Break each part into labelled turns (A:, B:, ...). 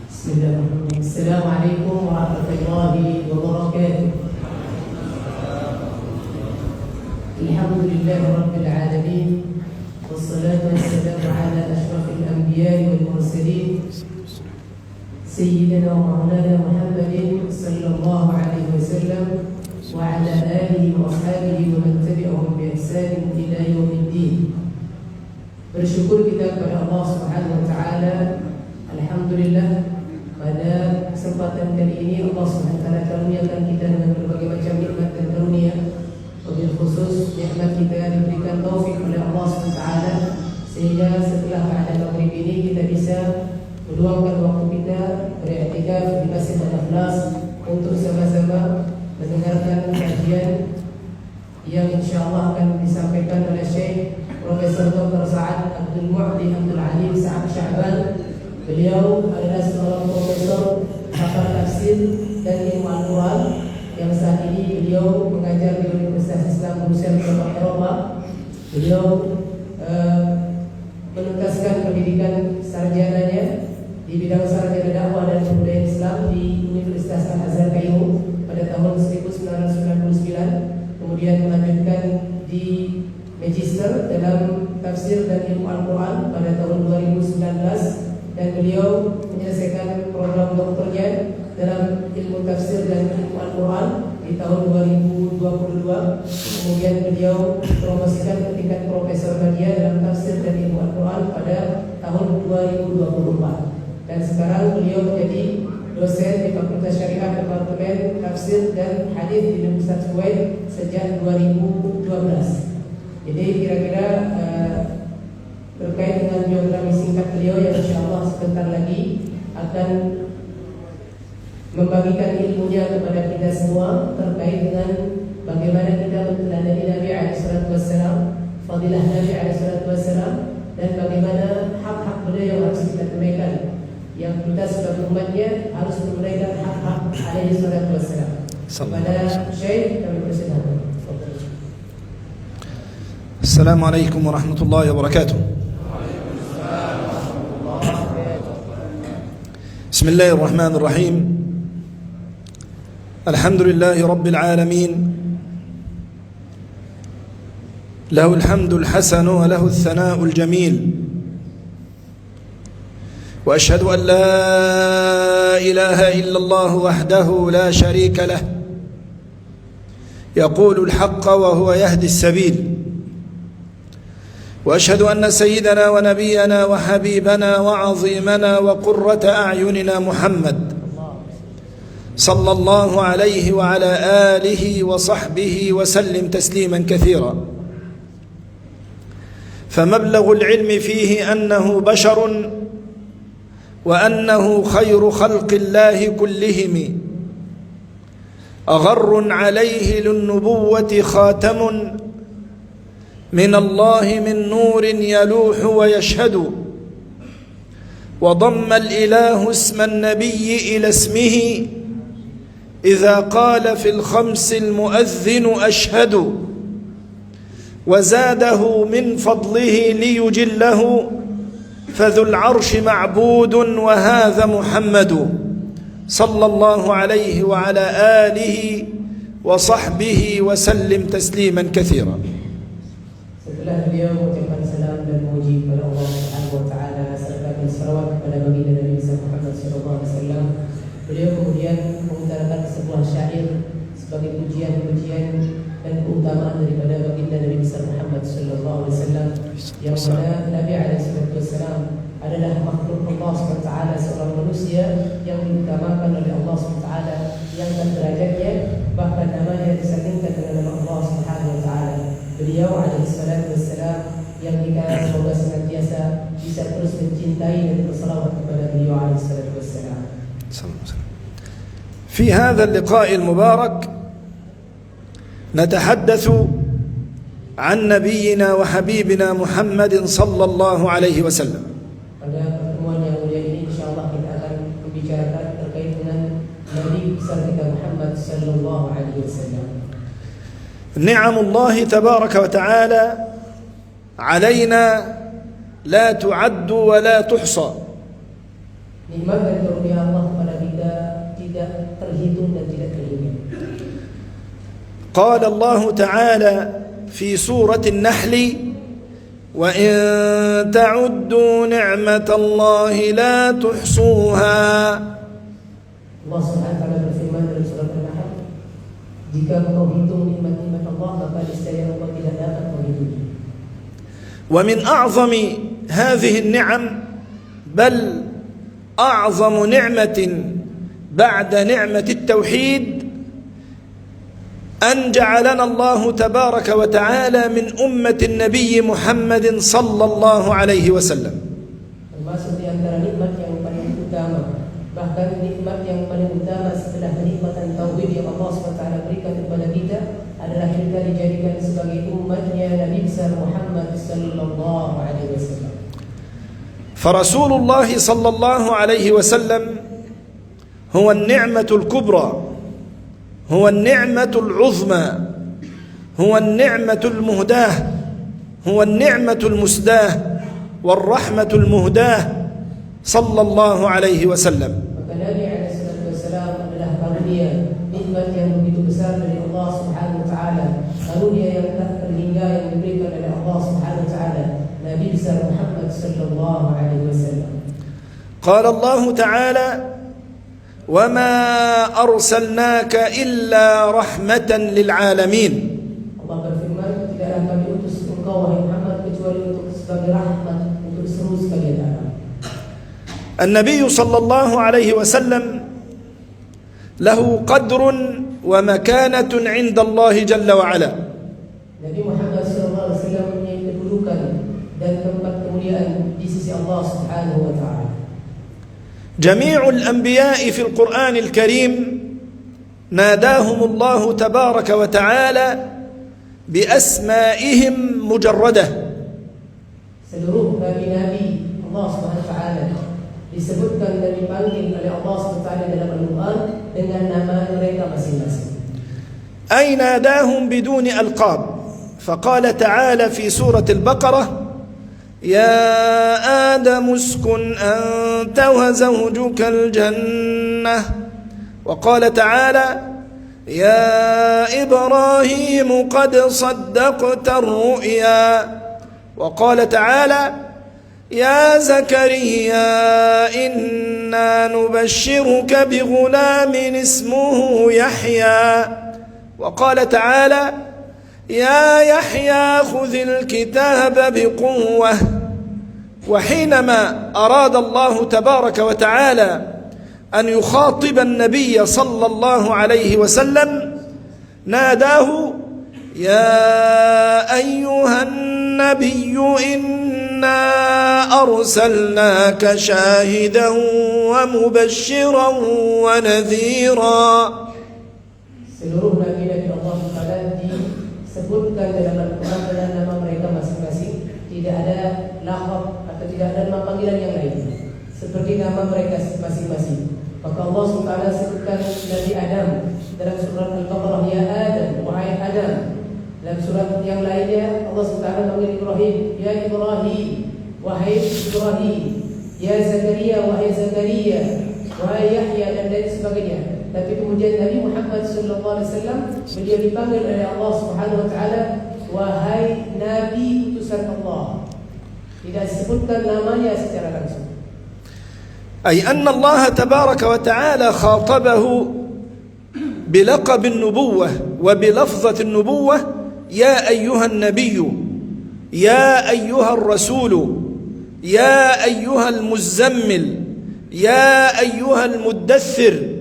A: Bismillahirrahmanirrahim. Assalamualaikum warahmatullahi wabarakatuh. Alhamdulillahi rabbil alamin. Wassalatu wassalamu ala asyrafil anbiya'i wal mursalin. Sayyidina wa maulana Muhammadin sallallahu alaihi wasallam wa ala alihi wa ashabihi wa man tabi'ahum bi ihsan ila yaumiddin. Bersyukur kita kepada Allah Subhanahu wa taala. Alhamdulillah, pada kesempatan kali ini Allah Subhanahu wa taala karuniakan kita dengan berbagai macam nikmat dan karunia. Wabil khusus nikmat kita diberikan taufik oleh Allah Subhanahu wa taala sehingga setelah keadaan maghrib ini kita bisa meluangkan waktu kita beriktikaf di Masjid Al-Ikhlas untuk sama-sama mendengarkan kajian yang insyaallah akan disampaikan oleh Syekh Profesor Dr. Sa'ad Abdul Mu'li Abdul Alim Sa'ad Sya'ban. Beliau adalah seorang profesor pakar tafsir dan ilmu Al-Quran yang saat ini beliau mengajar di Universitas Islam Brussels di Eropa. Beliau menuntaskan pendidikan sarjananya di bidang sarjana dakwah dan kebudayaan Islam di Universitas Al-Azhar Kairo pada tahun 1999. Kemudian melanjutkan di Magister dalam tafsir dan ilmu Al-Quran pada tahun 2019. Dan beliau menyelesaikan program doktornya dalam ilmu tafsir dan ilmu Al-Quran di tahun 2022. Kemudian beliau promosikan ke tingkat profesor media dalam tafsir dan ilmu Al-Quran pada tahun 2024. Dan sekarang beliau menjadi dosen di Fakultas Syariah Departemen Tafsir dan Hadis di Universitas Kuwait sejak 2012. Jadi kira-kira terkait dengan biografi singkat beliau yang insyaallah sebentar lagi akan membagikan ilmunya kepada kita semua terkait dengan bagaimana kita meneladani Nabi SAW, fadilah Nabi SAW, dan bagaimana hak-hak beliau yang harus kita tunaikan. Yang kita sebagai umatnya harus menunaikan hak-hak SAW. Kepada Syekh kami persilakan.
B: Assalamualaikum warahmatullahi wabarakatuh. بسم الله الرحمن الرحيم. الحمد لله رب العالمين، له الحمد الحسن وله الثناء الجميل، وأشهد أن لا إله إلا الله وحده لا شريك له يقول الحق وهو يهدي السبيل، وأشهد أن سيدنا ونبينا وحبيبنا وعظيمنا وقرة أعيننا محمد صلى الله عليه وعلى آله وصحبه وسلم تسليما كثيرا. فمبلغ العلم فيه أنه بشر وأنه خير خلق الله كلهم، أغر عليه للنبوة خاتم من الله من نور يلوح ويشهد، وضم الإله اسم النبي إلى اسمه إذا قال في الخمس المؤذن أشهد، وزاده من فضله ليجله فذو العرش معبود وهذا محمد صلى الله عليه وعلى آله وصحبه وسلم تسليما كثيرا.
A: Setelah beliau mengucapkan salam dan memuji kepada Allah Subhanahu wa taala serta bersalawat kepada baginda Nabi Muhammad sallallahu alaihi wasallam, beliau kemudian mengutarakan sebuah syair sebagai pujian-pujian dan keutamaan daripada baginda Nabi Muhammad sallallahu alaihi wasallam, yang mana Nabi alaihi wasallam adalah makhluk Allah Subhanahu wa taala, seorang manusia yang diutamakan oleh Allah Subhanahu wa taala, yang derajatnya bahkan namanya disandingkan dengan nama Allah Subhanahu wa taala. Beliau alaihi salatu wassalam yang kita semoga senantiasa bisa terus mencintai dan bersalawat kepada beliau alaihi salatu wassalam.
B: في هذا اللقاء المبارك نتحدث عن نبينا وحبيبنا محمد صلى الله عليه وسلم.
A: Pada pertemuan yang mulia ini insyaallah kita akan membicarakan terkait dengan Nabi besar kita Muhammad sallallahu alaihi wasallam.
B: نعم الله تبارك وتعالى علينا لا تعد ولا تحصى،
A: Nikmat dan karunia Allah kepada kita tidak terhitung dan tidak terhingga.
B: قال الله تعالى في سورة النحل وإن تعدوا نعمة الله لا تحصوها.
A: Allah Subhanahu wa taala berfirman dalam surat An-Nahl, jika engkau hitung nikmat-nikmat Allah maka niscaya engkau tidak dapat menghitungnya.
B: ومن أعظم هذه النعم بل أعظم نعمة بعد نعمة التوحيد أن جعلنا الله تبارك وتعالى من أمة النبي محمد صلى الله عليه وسلم.
A: Termasuk di antara nikmat yang paling utama, bahkan nikmat yang paling utama setelah kenikmatan tauhid yang Allah SWT berikan kepada kita adalah kita dijadikan sebagai umatnya Nabi besar Muhammad sallallahu alaihi wasallam.
B: فرسول الله صلى الله عليه وسلم هو النعمة الكبرى، هو النعمة العظمى، هو النعمة المهداة، هو النعمة المسداة والرحمة المهداة صلى الله عليه وسلم.
A: Maka Nabi alaihi salatu wasallam adalah karunia, nikmat yang begitu besar dari Allah Subhanahu wa taala, karunia yang tak terhingga yang diberikan oleh Allah Subhanahu wa taala, Nabi besar Muhammad sallallahu alaihi wasallam.
B: قال الله تعالى وما أرسلناك إلا رحمة للعالمين.
A: Allah berfirman, tidaklah kami utus engkau wahai Muhammad kecuali untuk sebagai rahmat untuk seluruh sekalian alam.
B: النبي صلى الله عليه وسلم له قدر ومكانة عند الله جل وعلا.
A: Nabi Muhammad sallallahu alaihi wasallam mempunyai kedudukan dan tempat kemuliaan di sisi Allah Subhanahu wa taala.
B: جميع الأنبياء في القرآن الكريم ناداهم الله تبارك وتعالى بأسمائهم مجردة.
A: Seluruh nabi-nabi Allah Subhanahu wa taala disebutkan dan dipanggil oleh Allah Subhanahu wa taala dalam Al-Qur'an dengan nama mereka masing-masing.
B: أي ناداهم بدون ألقاب، فقال تعالى في سورة البقرة يا آدم اسكن أنت وزوجك الجنة، وقال تعالى يا إبراهيم قد صدقت الرؤيا، وقال تعالى يا زكريا إنا نبشرك بغلام اسمه يحيى، وقال تعالى يا يحيى خذ الكتاب بقوة. وحينما أراد الله تبارك وتعالى أن يخاطب النبي صلى الله عليه وسلم ناداه يا أيها النبي إنا أرسلناك شاهدا ومبشرا ونذيرا.
A: Seluruh nabi-nabi Allah Taala disebutkan dalam Al-Quran dengan nama mereka masing-masing, tidak ada laqab atau tidak ada nama panggilan yang lain seperti nama mereka masing-masing. Maka Allah SWT sebutkan Nabi Adam dalam surat Al-Baqarah, ya Adam, wahai Adam. Dalam surat yang lainnya Allah SWT panggil Ibrahim, ya Ibrahim, wahai Ibrahim, ya Zakaria, wahai Zakaria, wahai Yahya, dan lain sebagainya. Tapi kemudian Nabi Muhammad sallallahu alaihi wasallam beliau dipanggil oleh Allah Subhanahu wa taala wahai nabi utusan Allah. Tidak disebutkan namanya secara langsung.
B: أي أن الله تبارك وتعالى خاطبه بلقب النبوة وبلفظة النبوة يا أيها النبي، يا أيها الرسول، يا أيها المزمل، يا أيها المدثر.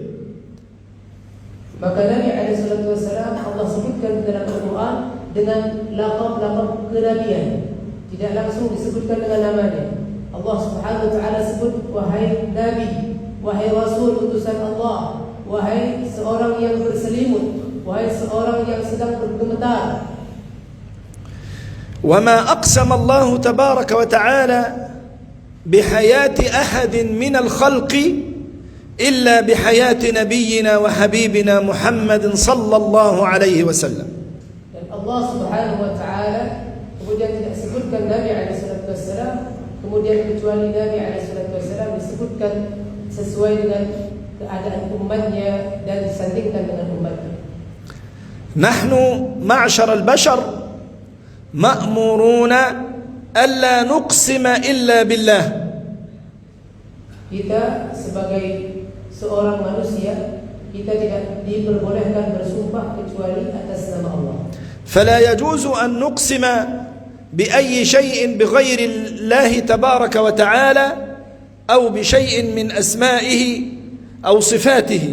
A: Maka Nabi SAW Allah sebutkan dalam Al-Quran dengan laqab-laqab kenabian, tidak langsung disebutkan dengan namanya. Allah Subhanahu wa taala sebut wahai Nabi, wahai Rasul utusan Allah, wahai seorang yang berselimut, wahai seorang yang sedang bergemetar.
B: وما أقسم الله تبارك وتعالى بحياة أحد من الخلق إلا بحياة نبينا وحبيبنا محمد صلى الله عليه وسلم.
A: Dan Allah Subhanahu wa taala kemudian tidak sebutkan Nabi alaihi salatu wasallam, kemudian kecuali Nabi alaihi salatu wasallam disebutkan sesuai dengan keadaan umatnya dan disandingkan dengan umatnya.
B: نحن معشر البشر مأمورون ألا نقسم إلا بالله.
A: Kita sebagai seorang manusia, kita tidak diperbolehkan bersumpah kecuali atas nama Allah.
B: فلا يجوز أن نقسم بأي شيء بغير الله تبارك وتعالى أو بشيء من أسمائه أو صفاته،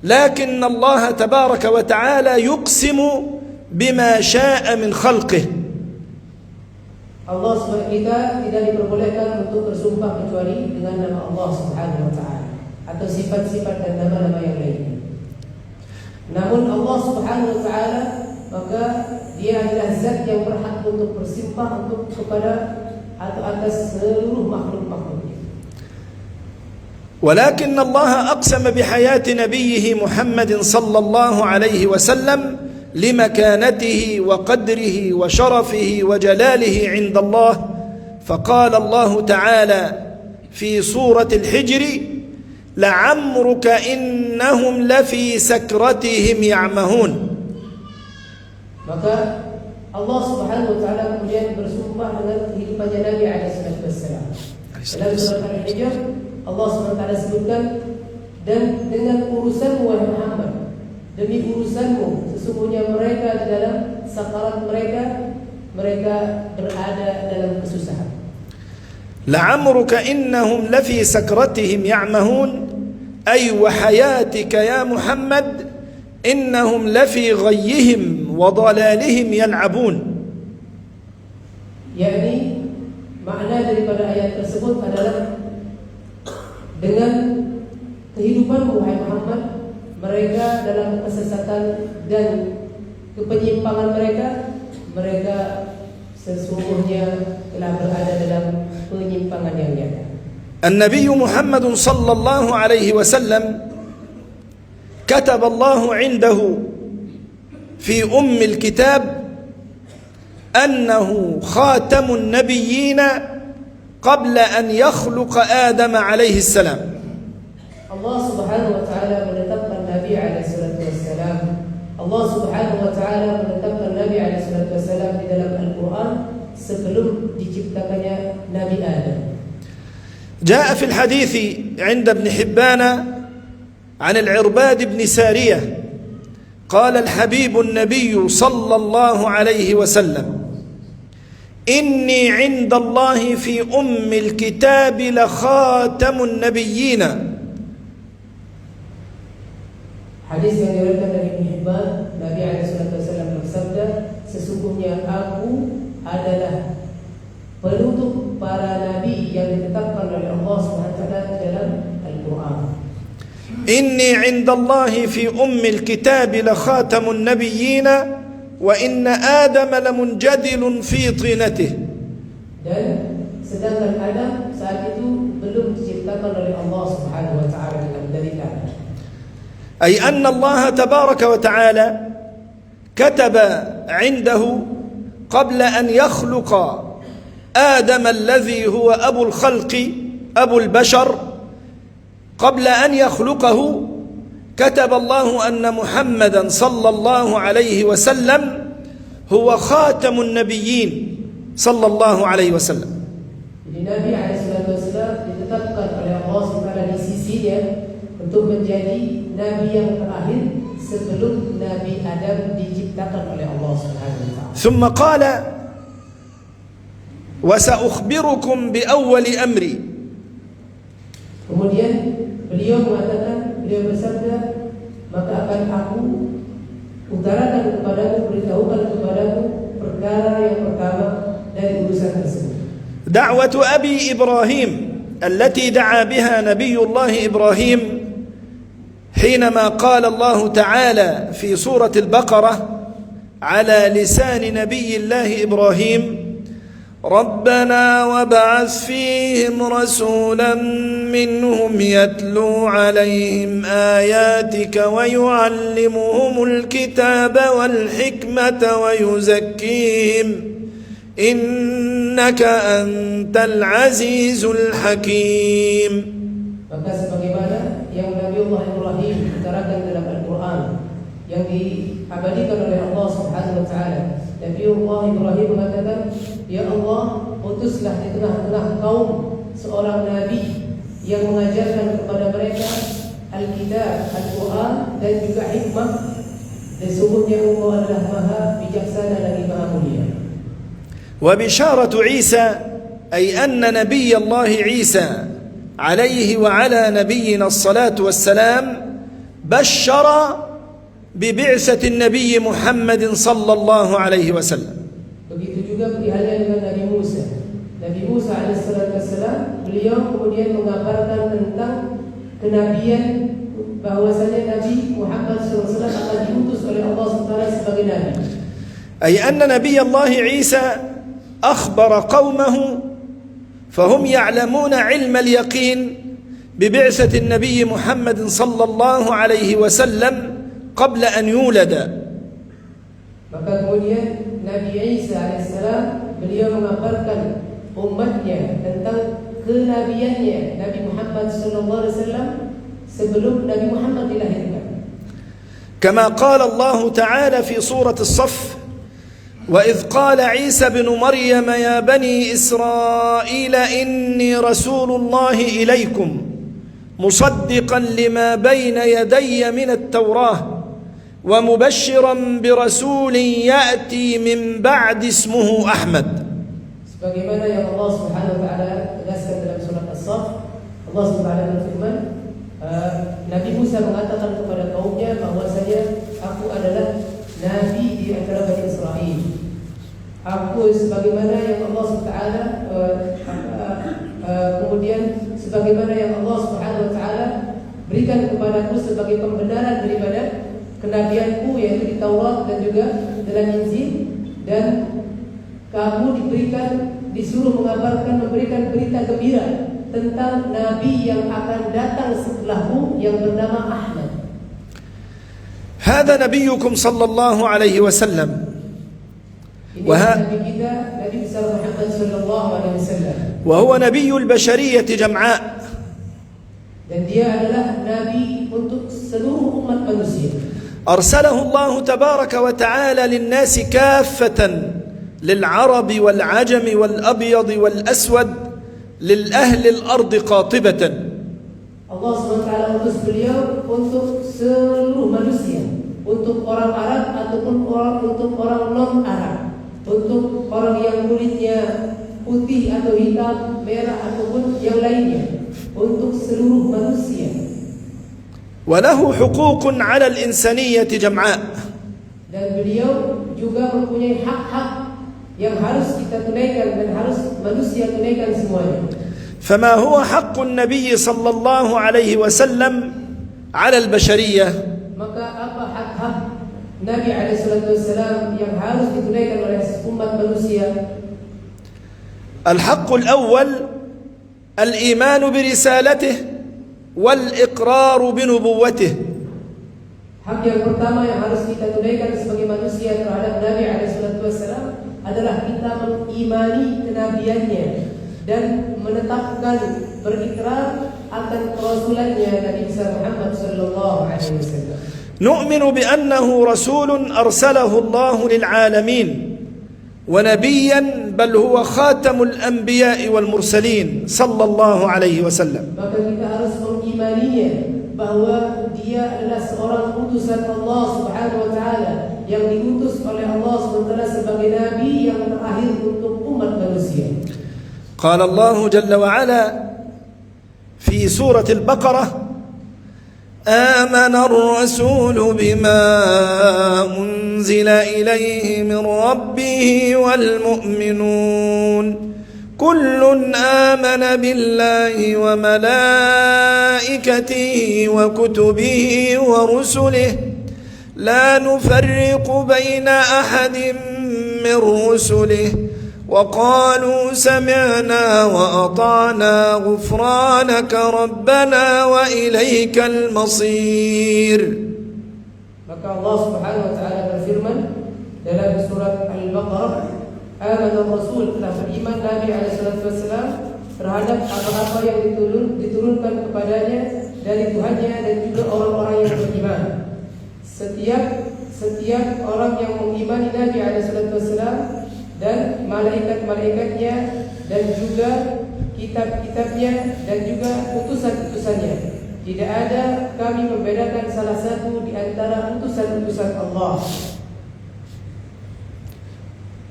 B: لكن الله تبارك وتعالى يقسم بما شاء من خلقه.
A: Allah SWT tidak diperbolehkan untuk bersumpah kecuali dengan nama Allah Subhanahu wa taala atau sifat-sifat dan nama-nama yang lainnya. Namun Allah Subhanahu wa taala, maka Dia adalah zat yang berhak untuk bersumpah untuk kepada atau atas seluruh makhluk-makhluknya.
B: ولكن الله أقسم بحياة نبيه محمد صلى الله عليه وسلم لمكانته وقدره وشرفه وجلاله عند الله، فقال الله تعالى في سورة الحجر: لعمرك إنهم لفي سكرتهم يعمهون.
A: Maka Allah Subhanahu wa taala kemudian bersumpah dengan kehidupannya Nabi alaihi wasallam. Dalam surah Al-Hijr Allah SWT sebutkan, dan dengan urusanmu wahai Muhammad, demi urusanmu sesungguhnya mereka di dalam sakarat mereka berada dalam kesusahan.
B: لعمرك إنهم لفي سكرتهم يعمهون، أي وحياتك يا محمد إنهم لفي غيهم وضلالهم يلعبون.
A: yakni makna daripada ayat tersebut adalah dengan kehidupanmu wahai Muhammad, mereka dalam kesesatan dan kepenyimpangan mereka sesungguhnya telah berada dalam penyimpangan yang nyata.
B: النبي محمد صلى الله عليه وسلم كتب الله عنده في الكتاب أنه خاتم النبيين قبل أن يخلق آدم عليه السلام.
A: Allah Subhanahu wa taala menetapkan Nabi alaihi salatu wassalam. Allah Subhanahu wa taala menetapkan Nabi alaihi salatu wassalam di dalam Al-Qur'an sebelum diciptakannya Nabi Adam.
B: جاء في الحديث عند ابن حبان عن العرباد بن سارية قال الحبيب النبي صلى الله عليه وسلم: إني عند الله في الكتاب لخاتم النبيين.
A: Hadis yang diriwayatkan dari Ibn Hibban, Nabi SAW bersabda, sesungguhnya aku adalah penutup para nabi yang ditetapkan oleh Allah SWT dalam Al-Quran.
B: إني عند الله في الكتاب لخاتم النبيين وإن آدم لمنجدل في طينته.
A: Dan sedangkan Adam saat itu belum diciptakan oleh Allah Subhanahu wa taala dari tanah.
B: أي أن الله تبارك وتعالى كتب عنده قبل أن يخلق آدم الذي هو أبو الخلق أبو البشر، قبل أن يخلقه كتب الله أن محمدا صلى الله عليه وسلم هو خاتم النبيين صلى الله عليه وسلم.
A: Jadi Nabi SAW ditetapkan oleh Allah SWT di sisinya untuk menjadi Nabi yang terakhir sebelum Nabi Adam diciptakan oleh Allah SWT.
B: ثم قال: وسأخبركم بأول أمري.
A: Kemudian beliau bersabda, maka akan aku utarakan kepadamu, beritahukan kepadamu perkara yang pertama dari urusan tersebut.
B: دعوة أبي إبراهيم التي دعا بها نبي الله إبراهيم حينما قال الله تعالى في سورة البقرة على لسان نبي الله إبراهيم: ربنا وابعث فيهم رسولا منهم يتلو عليهم آياتك ويعلمهم الكتاب والحكمة ويزكيهم إنك أنت العزيز الحكيم.
A: Maka sebagaimana yang Nabiullah Ibrahim utarakan dalam Al-Quran yang diabadikan oleh Allah Subhanahu wa taala. Nabiullah Ibrahim mengatakan, "Ya Allah, utuslah di tengah-tengah kaum seorang nabi yang mengajarkan kepada mereka Alkitab, Al-Quran dan juga hikmah. Dan sungguhnya Engkau adalah Maha bijaksana lagi Maha mulia."
B: وبشارة عيسى أي أن نبي الله عيسى عليه وعلى نبينا الصلاة والسلام بشر ببعثة النبي محمد صلى الله عليه وسلم.
A: Begitu juga halnya dengan Nabi Musa. Nabi Musa alaihissalam beliau kemudian mengabarkan tentang kenabian bahwasanya Nabi Muhammad SAW akan diutus oleh Allah SWT sebagai nabi.
B: أي أن نبي الله عيسى أخبر قومه فهم يعلمون علم اليقين ببعثة النبي محمد صلى الله عليه وسلم قبل أن يولد.
A: Maka kemudian Nabi Isa alaihissalam beliau mengabarkan umatnya tentang kenabiannya Nabi Muhammad SAW sebelum Nabi Muhammad dilahirkan.
B: كما قال الله تعالى في سورة الصف: وإذ قال عيسى بن مريم يا بني إسرائيل إني رسول الله إليكم مصدقا لما بين يدي من التوراة ومبشرا برسول يأتي من بعد اسمه أحمد.
A: Sebagaimana yang Allah Subhanahu wa taala tegaskan dalam surat As-Saff, Allah Subhanahu wa taala berfirman, Nabi Musa mengatakan kepada kaumnya bahwasanya aku adalah nabi di antara Bani Israel. Aku sebagaimana yang Allah Subhanahu wa taala kemudian sebagaimana yang Allah Subhanahu wa taala berikan kepadaku sebagai pembenaran daripada kenabianku yaitu di Taurat dan juga dalam Injil, dan kamu disuruh mengabarkan, memberikan berita gembira tentang nabi yang akan datang setelahmu yang bernama Ahmad.
B: هذا نبيكم صلى الله عليه وسلم. وهو نبي البشرية جمعاء. أرسله الله تبارك وتعالى للناس كافة، للعرب والعجم والأبيض والأسود، للأهل الأرض قاطبة.
A: Allah SWT utus beliau untuk seluruh manusia, untuk orang Arab ataupun untuk orang non-Arab, untuk orang yang kulitnya putih atau hitam, merah ataupun yang lainnya, untuk seluruh manusia.
B: وله حقوق على الإنسانية جمعاء.
A: Dan beliau juga mempunyai hak-hak yang harus kita tunaikan dan harus manusia tunaikan semuanya.
B: فما هو حق النبي صلى الله عليه وسلم على البشرية؟
A: Maka apa hak-hak Nabi alaihissalam yang harus ditunaikan oleh umat manusia?
B: الحق الأول الإيمان برسالته والإقرار بنبوته.
A: Hak yang pertama yang harus kita tunaikan sebagai manusia terhadap Nabi alaihissalam adalah kita mengimani kenabiannya dan menetapkan berikrar akan kerasulannya Nabi Muhammad sallallahu alaihi wasallam.
B: نؤمن بأنه رسول أرسله الله للعالمين ونبيا بل هو خاتم الأنبياء والمرسلين صلى الله عليه وسلم.
A: Maka kita harus mengimaninya bahwa dia adalah seorang utusan Allah Subhanahu wa taala yang diutus oleh Allah Subhanahu wa taala sebagai nabi yang terakhir untuk umat manusia.
B: قال الله جل وعلا في سورة البقرة: آمن الرسول بما أنزل إليه من ربه والمؤمنون كل آمن بالله وملائكته وكتبه ورسله لا نفرق بين أحد من رسله وقالوا سمعنا وأطعنا غفرانك ربنا وإليك المصير.
A: Maka Allah Subhanahu wa taala berfirman dalam surat Al-Baqarah, "Amana ar-rasul," telah beriman Nabi alaihi wasallam terhadap apa-apa yang diturunkan kepadanya dari Tuhannya dan juga orang-orang yang beriman. Setiap orang yang mengimani Nabi SAW dan malaikat-malaikatnya dan juga kitab-kitabnya dan juga utusan-utusannya. Tidak ada kami membedakan salah satu di antara utusan-utusan Allah.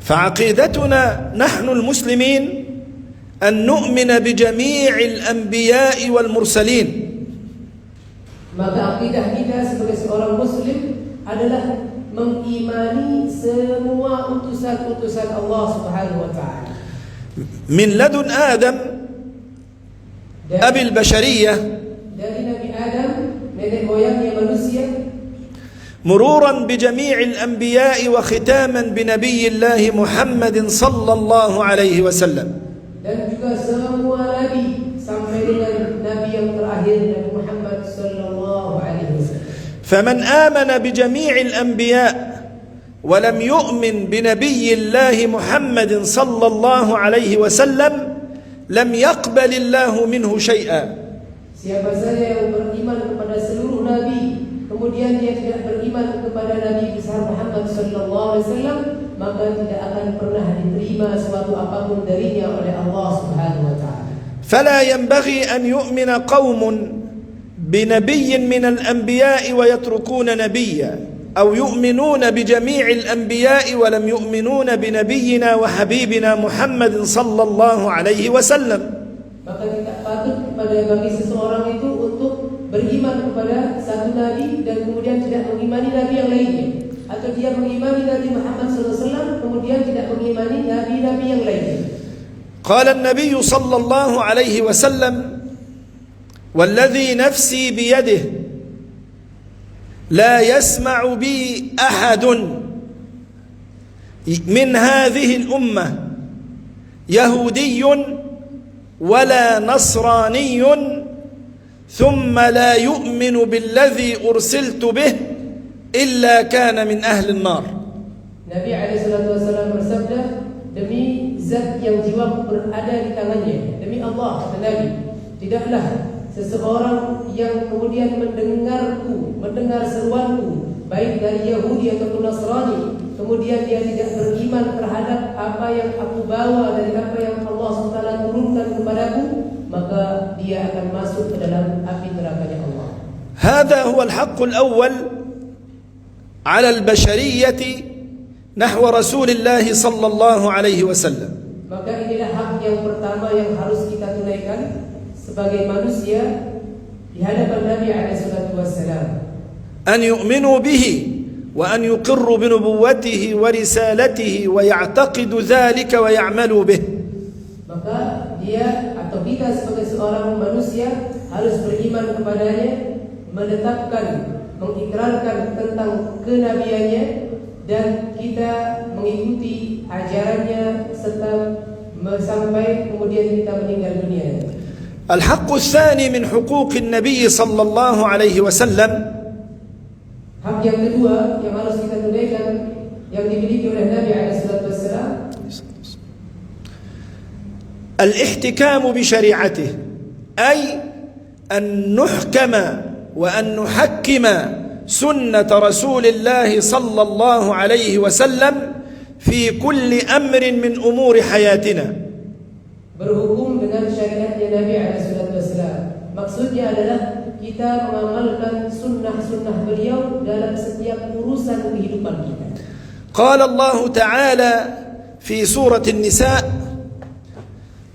B: فعقيدتنا نحن المسلمين أن نؤمن بجميع الأنبياء والمرسلين.
A: Maka akidah kita sebagai seorang muslim adalah mengimani semua utusan-utusan Allah Subhanahu wa taala.
B: من لدن آدم أبي البشرية
A: dari Nabi Adam, nenek moyangnya manusia,
B: مرورا بجميع الأنبياء وختاما بنبي الله محمد صلى الله عليه وسلم.
A: dan juga semua nabi sampai dengan nabi yang terakhir Nabi Muhammad sallallahu alaihi wasallam.
B: فمن آمن بجميع الأنبياء ولم يؤمن بنبي الله محمد صلى الله عليه وسلم لم يقبل الله منه شيئا.
A: Siapa saja yang beriman kepada seluruh nabi kemudian dia tidak beriman kepada Nabi besar Muhammad sallallahu alaihi wasallam, maka tidak akan pernah diterima suatu apapun darinya oleh Allah Subhanahu wa taala.
B: فلا ينبغي أن يؤمن قوم بنبي من الأنبياء ويتركون نبيا، أو يؤمنون بجميع الأنبياء ولم يؤمنون بنبينا وحبيبنا محمد صلى الله عليه وسلم.
A: Maka tidak patut bagi seseorang itu untuk beriman kepada satu nabi dan kemudian tidak mengimani nabi yang lainnya, atau dia mengimani Nabi Muhammad SAW kemudian tidak mengimani nabi-nabi yang lainnya.
B: قال النبي صلى الله عليه وسلم: والذي نفسي بيده لا يسمع بي أحد من هذه الأمة يهودي ولا نصراني ثم لا يؤمن بالذي أرسلت به إلا كان من أهل النار.
A: Nabi SAW bersabda, demi zat yang jiwaku berada di tangannya, demi Allah kata Nabi, tidaklah seseorang yang kemudian mendengar seruanku, baik dari Yahudi ataupun Nasrani, kemudian dia tidak beriman terhadap apa yang aku bawa dari apa yang Allah SWT turunkan kepadaku, maka dia akan masuk ke dalam api nerakanya Allah.
B: هذا هو الحق الأول على البشرية نحو رسول الله صلى الله عليه وسلم.
A: Maka inilah hak yang pertama yang harus kita tunaikan sebagai manusia di hadapan Nabi SAW.
B: أن يؤمنوا به وأن يقروا بنبوته ورسالته ويعتقدوا ذلك ويعملوا به.
A: Maka dia atau kita sebagai seorang manusia harus beriman kepadanya, menetapkan, mengikrarkan tentang kenabiannya, dan kita mengikuti ajarannya serta sampai kemudian kita meninggal dunia.
B: الحق الثاني من حقوق النبي صلى الله عليه وسلم
A: hak yang kedua yang harus kita tunaikan yang dimiliki oleh Nabi SAW,
B: الاحتكام بشريعته، أي أن نحكم وأن نحكم سنة رسول الله صلى الله عليه وسلم في كل أمر من أمور حياتنا.
A: berhukum dengan syariatnya Nabi SAW. Maksudnya adalah kita mengamalkan sunnah-sunnah beliau dalam setiap urusan kehidupan kita.
B: قال الله تعالى في سورة النساء: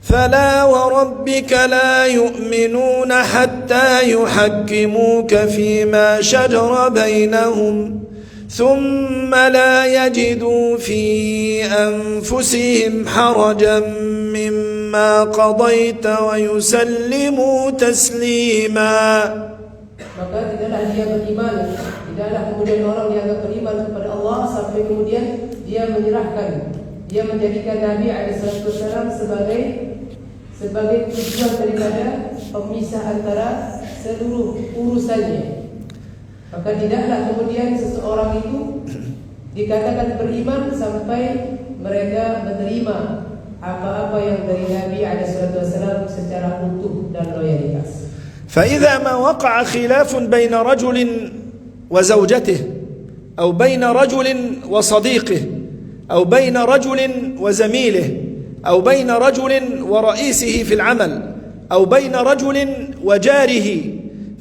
B: فلا وربك لا يؤمنون حتى يحكموك فيما شجر بينهم ثم لا يجدوا في أنفسهم حرجا مما قضيت ويسلموا تسليما.
A: Maka tidaklah dia beriman, tidaklah kemudian orang dianggap beriman kepada Allah sampai kemudian dia menyerahkan, dia menjadikan Nabi SAW sebagai tujuan daripada pemisah antara seluruh urusannya. Maka tidaklah kemudian seseorang itu dikatakan beriman sampai mereka menerima apa-apa yang dari Nabi SAW secara utuh dan loyalitas.
B: فإذا ما وقع خلاف بين رجل وزوجته أو بين رجل وصديقه أو بين رجل وزميله أو بين رجل ورئيسه في العمل أو بين رجل وجاره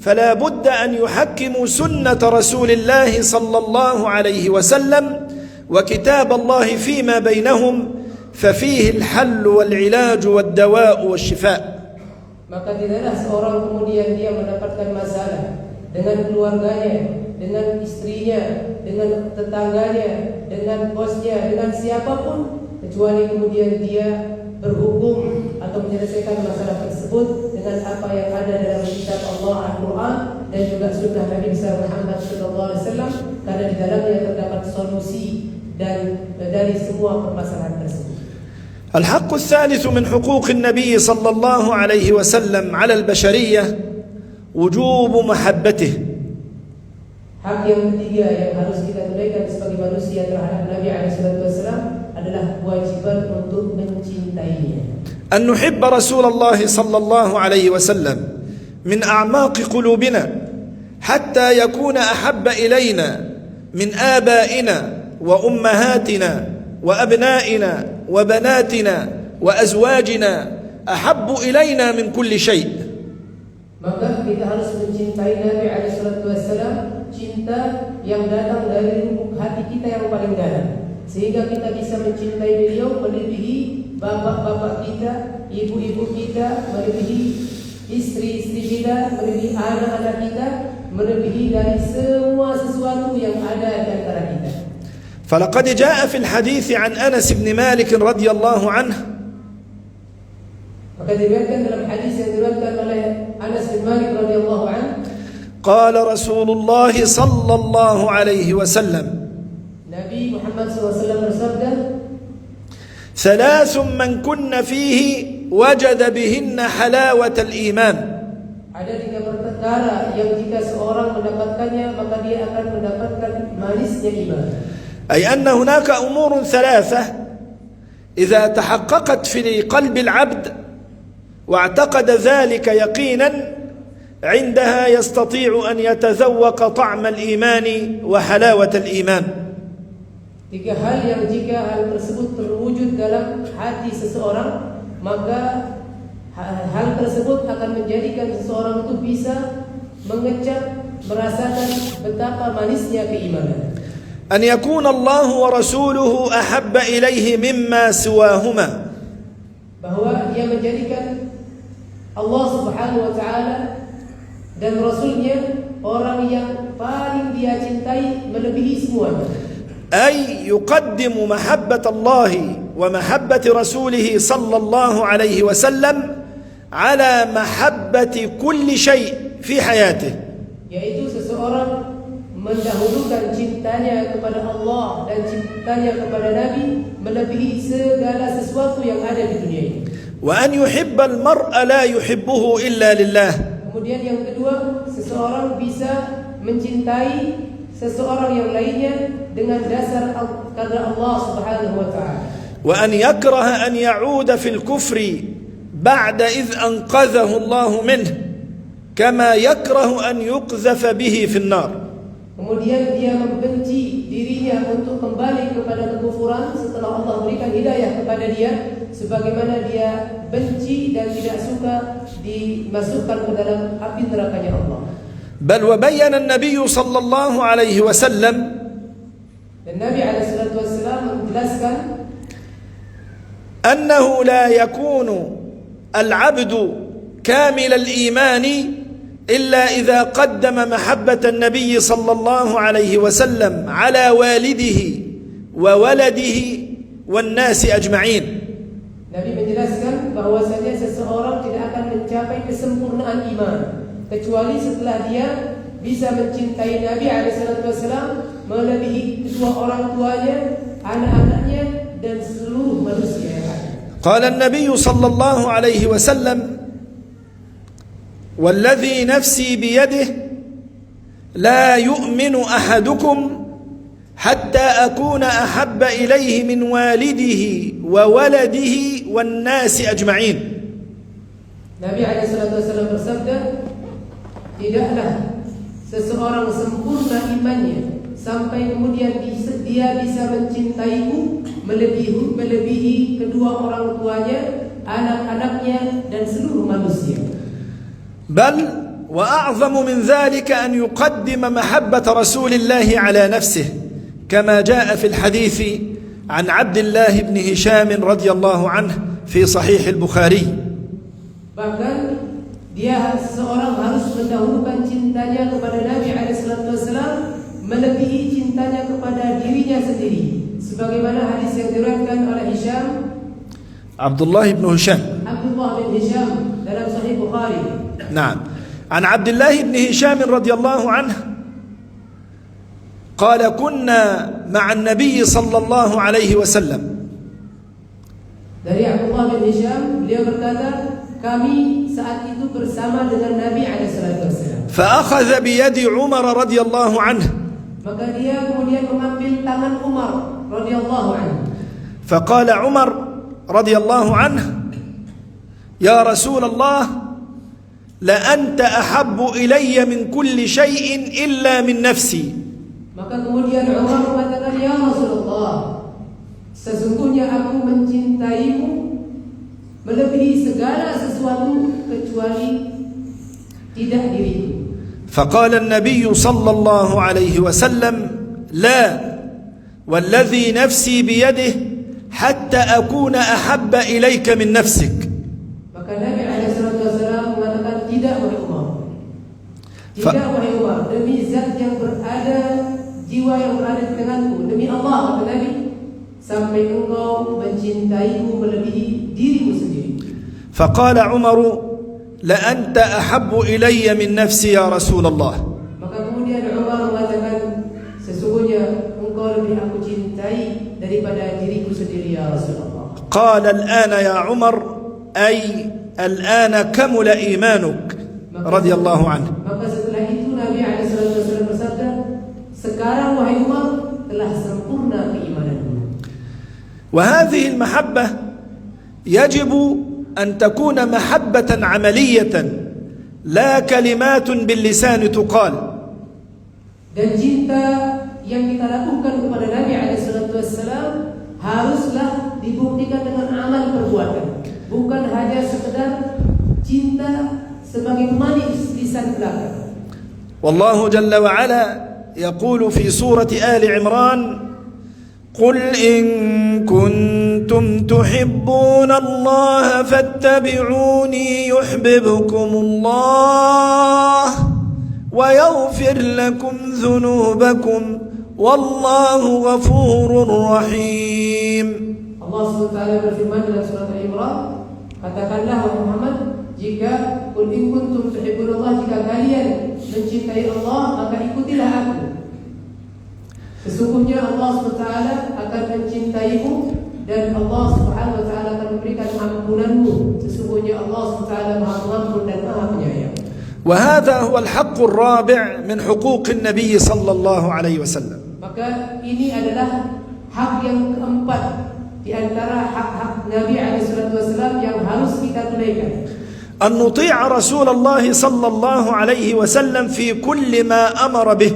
B: فلا بد أن يحكموا سنة رسول الله صلى الله عليه وسلم وكتاب الله فيما بينهم ففيه الحل والعلاج والدواء والشفاء.
A: Maka tidaklah seorang kemudian dia mendapatkan masalah dengan keluarganya, dengan istrinya, dengan tetangganya, dengan bosnya, dengan siapapun, kecuali kemudian dia berhukum atau menyelesaikan masalah tersebut dengan apa yang ada dalam kitab Allah Al-Quran dan juga sunnah Nabi Muhammad SAW, karena di dalamnya terdapat solusi dan dari semua permasalahan tersebut.
B: الحق الثالث من حقوق النبي صلى الله عليه وسلم على البشرية وجوب محبته.
A: Hak yang ketiga yang harus kita tunaikan sebagai manusia terhadap Nabi SAW adalah kewajiban untuk mencintainya.
B: أن نحب رسول الله صلى الله عليه وسلم من أعماق قلوبنا حتى يكون أحب إلينا من آبائنا وأمهاتنا وأبنائنا وبناتنا وأزواجنا أحب إلينا من كل شيء.
A: Maka kita harus mencintai Nabi SAW, cinta yang datang dari lubuk hati kita yang paling dalam, sehingga kita bisa mencintai beliau melebihi bapak-bapak kita, ibu-ibu kita, melebihi istri-istri kita, melebihi anak-anak kita, melebihi dari semua sesuatu yang ada di antara kita.
B: فلقد جاء في الحديث عن أنس بن مالك رضي الله عنه
A: Maka diriwayatkan dalam hadis yang diriwayatkan oleh Anas bin Malik radhiyallahu anhu,
B: قال رسول الله صلى الله عليه وسلم
A: Nabi Muhammad SAW bersabda,
B: ثلاث من كن فيه وجد بهن حلاوة الإيمان.
A: Ada 3 perkara yang jika seorang mendapatkannya maka dia akan mendapatkan manisnya iman.
B: أي أن هناك أمور ثلاثة إذا تحققت في قلب العبد واعتقد ذلك يقينا عندها يستطيع أن يتذوق طعم الإيمان وحلاوة الإيمان.
A: 3 hal yang jika hal tersebut terwujud dalam hati seseorang, maka hal tersebut akan menjadikan seseorang itu bisa mengecap, merasakan betapa manisnya keimanan.
B: أن يكون الله ورسوله أحب إليه مما سواهما.
A: Bahwa dia menjadikan Allah Subhanahu wa taala dan Rasulnya orang yang paling dia cintai melebihi semuanya.
B: أي يقدم محبة الله ومحبة رسوله صلى الله عليه وسلم على محبة كل شيء في حياته.
A: Yaitu seseorang mendahulukan cintanya kepada Allah dan cintanya kepada Nabi melebihi segala sesuatu yang ada di dunia ini.
B: وأن يحب المرء لا يحبه إلا لله.
A: Kemudian yang kedua, seseorang bisa mencintai seseorang yang lainnya dengan dasar karena Allah Subhanahu wa taala.
B: وأن يكره أن يعود في الكفر بعد إذ أنقذه الله منه كما يكره أن يقذف به في النار.
A: Kemudian dia membenci dirinya untuk kembali kepada kekufuran setelah Allah berikan hidayah kepada dia, sebagaimana dia benci dan tidak suka dimasukkan ke dalam api nerakanya Allah.
B: بل وبين النبي صلى الله عليه وسلم
A: Dan Nabi SAW menjelaskan
B: أنه لا يكون العبد كامل الإيمان إلا إذا قدم محبة النبي صلى الله عليه وسلم على والده وولده والناس أجمعين.
A: Nabi menjelaskan bahwasanya seseorang tidak akan mencapai kesempurnaan iman kecuali setelah dia bisa mencintai Nabi SAW melebihi kedua orang tuanya, anak-anaknya dan seluruh manusia yang ada.
B: قال النبي صلى الله عليه وسلم والذي نفسي بيده لا يؤمن أحدكم حتى أكون أحب إليه من والده وولده والناس أجمعين.
A: Nabi SAW bersabda, tidaklah seseorang sempurna imannya sampai kemudian dia bisa mencintaimu melebihi kedua orang tuanya, anak-anaknya dan seluruh manusia.
B: بل وأعظم من ذلك أن يقدم محبة رسول الله على نفسه كما جاء في الحديث عن عبد الله بن هشام رضي الله عنه في صحيح البخاري.
A: Bahkan seseorang harus mendahulukan cintanya kepada Nabi SAW melebihi cintanya kepada dirinya sendiri, sebagaimana hadis yang diriwayatkan oleh
B: Abdullah bin Hisham
A: dalam Sahih Bukhari.
B: نعم. عن عبد الله بن هشام رضي الله عنه قال كنا مع النبي صلى الله عليه وسلم.
A: Dari Abdullah bin Hisham, beliau berkata, kami saat itu bersama dengan Nabi SAW.
B: فأخذ بيد عمر رضي الله عنه.
A: Maka dia kemudian mengambil tangan Umar radhiyallahu anhu.
B: فقال عمر رضي الله عنه يا رسول الله لأنت أحب إلي من كل شيء إلا من نفسي.
A: Maka kemudian Umar mengatakan, ya Rasulullah, sesungguhnya aku mencintaimu melebihi segala sesuatu kecuali tidak diriku.
B: فقال النبي صلى الله عليه وسلم لا والذي نفسي بيده حتى أكون أحب إليك من نفسك.
A: Maka Nabi SAW mengatakan, tidak wahai Umar, tidak wahai Umar, demi zat yang berada, jiwa yang berada di tanganku, demi Allah, kata Nabi, sampai engkau mencintaiku melebihi dirimu sendiri.
B: فقال عمر لأنت أحب إلي من نفسي يا رسول الله.
A: Maka kemudian Umar mengatakan, sesungguhnya engkau lebih aku cintai daripada diriku sendiri ya Rasulullah.
B: قال الآن يا عمر أي الآن كمل إيمانك رضي الله عنه.
A: Maka setelah itu Nabi SAW bersabda, sekarang wahai Umar, telah sempurna keimananmu.
B: وهذه المحبة يجب أن تكون محبة عملية لا كلمات باللسان تقال.
A: Dan cinta yang kita lakukan kepada Nabi SAW haruslah dibuktikan dengan amal perbuatan, bukan hanya sekedar cinta sebagai manis lisan belaka.
B: والله جل وعلا يقول في سورة آل عمران قل إن كنتم تحبون الله فاتبعوني يحببكم الله ويغفر لكم ذنوبكم والله غفور رحيم.
A: Allah SWT berfirman dalam surat Al-Imran, katakanlah wahai Muhammad, jika qul in kuntum tuhibbunallah, jika kalian mencintai Allah, maka ikutilah aku. Sesungguhnya Allah SWT akan mencintaimu dan Allah SWT akan memberikan ampunanmu. Sesungguhnya Allah SWT Maha Pengampun dan Maha Penyayang.
B: وهذا هو الحق الرابع من حقوق النبي صلى الله عليه وسلم.
A: Maka ini adalah hak yang keempat di antara hak-hak Nabi SAW yang harus kita tunaikan.
B: أن نطيع رسول الله صلى الله عليه وسلم في كل ما أمر به.